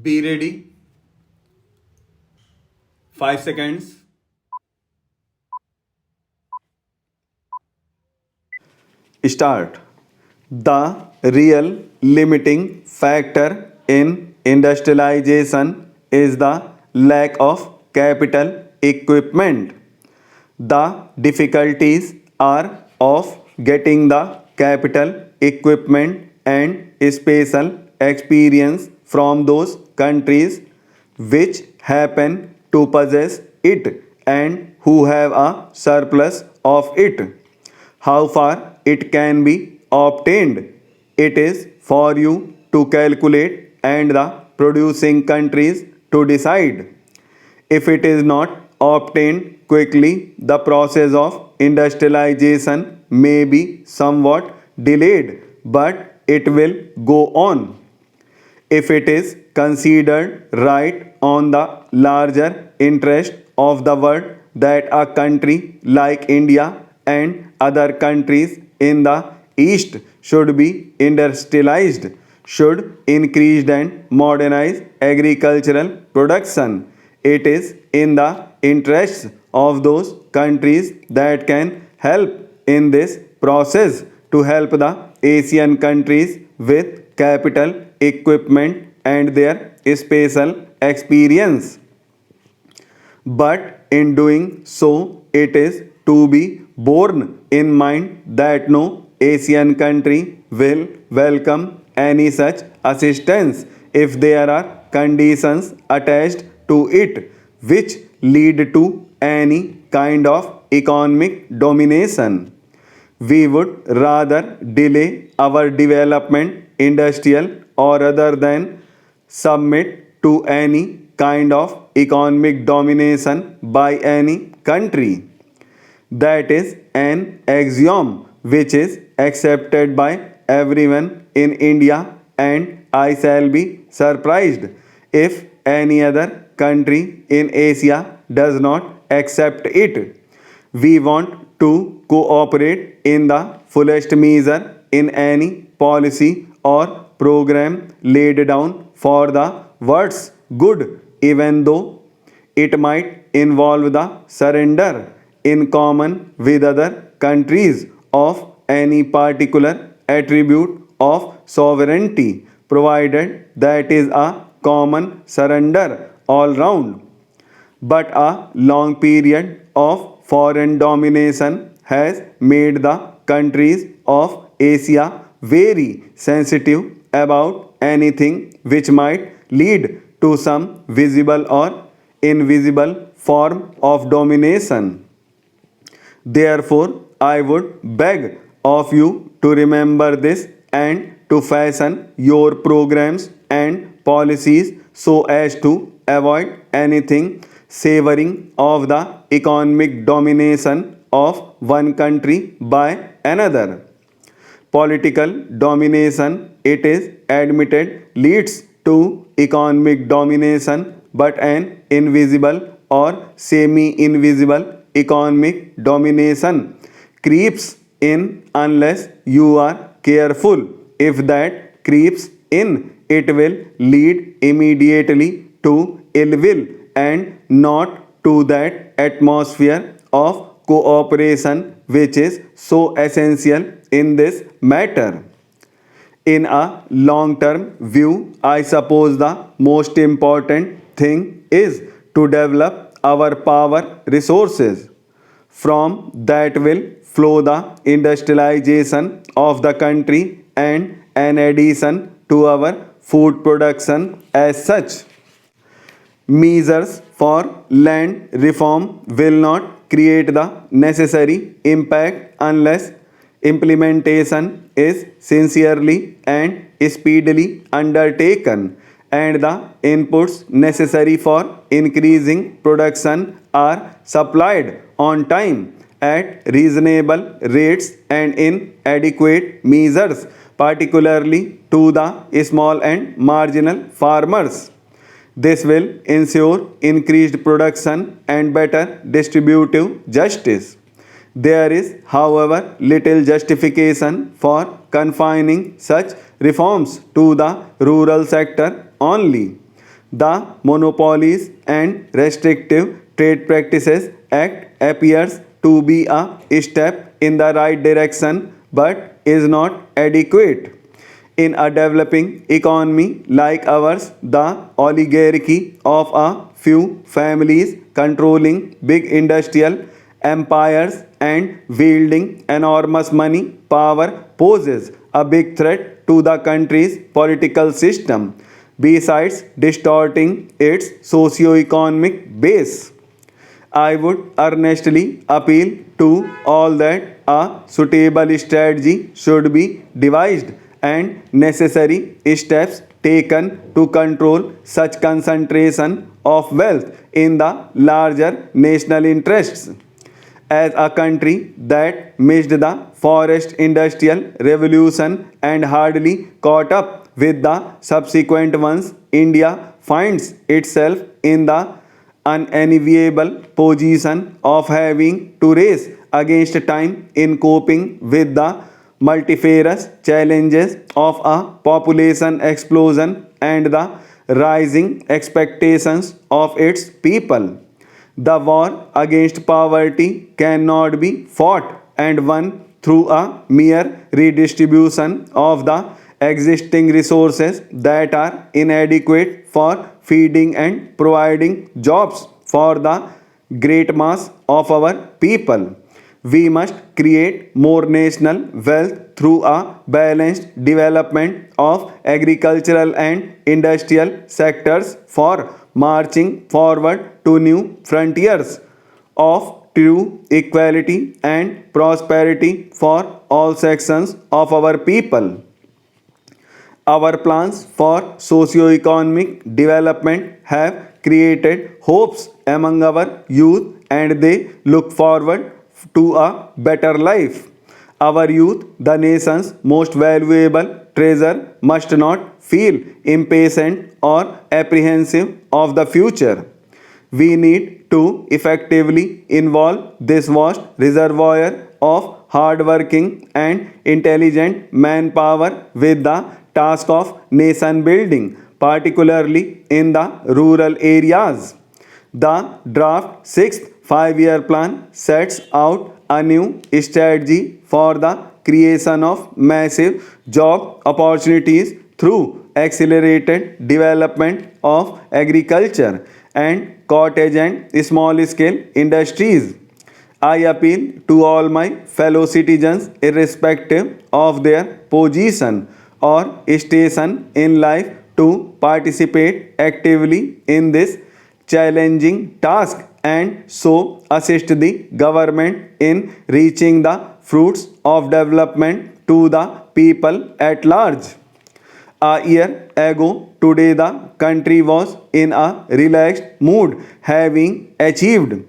Be ready. 5 seconds. Start. The real limiting factor in industrialization is the lack of capital equipment. The difficulties are of getting the capital equipment and special experience from those countries which happen to possess it and who have a surplus of it. How far it can be obtained? It is for you to calculate and the producing countries to decide. If it is not obtained quickly, the process of industrialization may be somewhat delayed, but it will go on. If it is considered right on the larger interest of the world that a country like India and other countries in the East should be industrialized, should increase and modernize agricultural production. It is in the interests of those countries that can help in this process to help the Asian countries with capital, equipment, and their special experience. But in doing so, it is to be borne in mind that no Asian country will welcome any such assistance if there are conditions attached to it which lead to any kind of economic domination. We would rather delay our development industrial or other than submit to any kind of economic domination by any country. That is an axiom which is accepted by everyone in India, and I shall be surprised if any other country in Asia does not accept it. We want to cooperate in the fullest measure in any policy or program laid down for the world's good, even though it might involve the surrender in common with other countries of any particular attribute of sovereignty, provided that is a common surrender all round. But a long period of foreign domination has made the countries of Asia very sensitive about anything which might lead to some visible or invisible form of domination. Therefore, I would beg of you to remember this and to fashion your programs and policies so as to avoid anything savoring of the economic domination of one country by another. Political domination, it is admitted, leads to economic domination, but an invisible or semi invisible economic domination creeps in unless you are careful. If that creeps in, it will lead immediately to ill will and not to that atmosphere of cooperation which is so essential in this matter. In a long term view, I suppose the most important thing is to develop our power resources. From that will flow the industrialization of the country and an addition to our food production as such. Measures for land reform will not create the necessary impact unless implementation is sincerely and speedily undertaken and the inputs necessary for increasing production are supplied on time at reasonable rates and in adequate measures, particularly to the small and marginal farmers. This will ensure increased production and better distributive justice. There is, however, little justification for confining such reforms to the rural sector only. The Monopolies and Restrictive Trade Practices Act appears to be a step in the right direction but is not adequate. In a developing economy like ours, the oligarchy of a few families controlling big industrial empires and wielding enormous money power poses a big threat to the country's political system, besides distorting its socio-economic base. I would earnestly appeal to all that a suitable strategy should be devised and necessary steps taken to control such concentration of wealth in the larger national interests. As a country that missed the forest industrial revolution and hardly caught up with the subsequent ones, India finds itself in the unenviable position of having to race against time in coping with the multifarious challenges of a population explosion and the rising expectations of its people. The war against poverty cannot be fought and won through a mere redistribution of the existing resources that are inadequate for feeding and providing jobs for the great mass of our people. We must create more national wealth through a balanced development of agricultural and industrial sectors for marching forward to new frontiers of true equality and prosperity for all sections of our people. Our plans for socio-economic development have created hopes among our youth and they look forward to a better life. Our youth, the nation's most valuable treasure, must not feel impatient or apprehensive of the future. We need to effectively involve this vast reservoir of hardworking and intelligent manpower with the task of nation building, particularly in the rural areas. The draft 6th 5-year plan sets out a new strategy for the creation of massive job opportunities through accelerated development of agriculture and cottage and small scale industries. I appeal to all my fellow citizens, irrespective of their position or station in life, to participate actively in this challenging task and so assist the government in reaching the fruits of development to the people at large. A year ago today, the country was in a relaxed mood, having achieved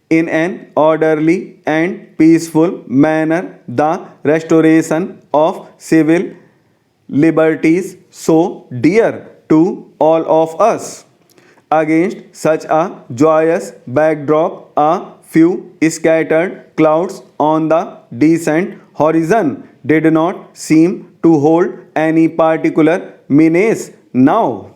in an orderly and peaceful manner the restoration of civil liberties so dear to all of us. Against such a joyous backdrop, a few scattered clouds on the distant horizon did not seem to hold any particular menace now.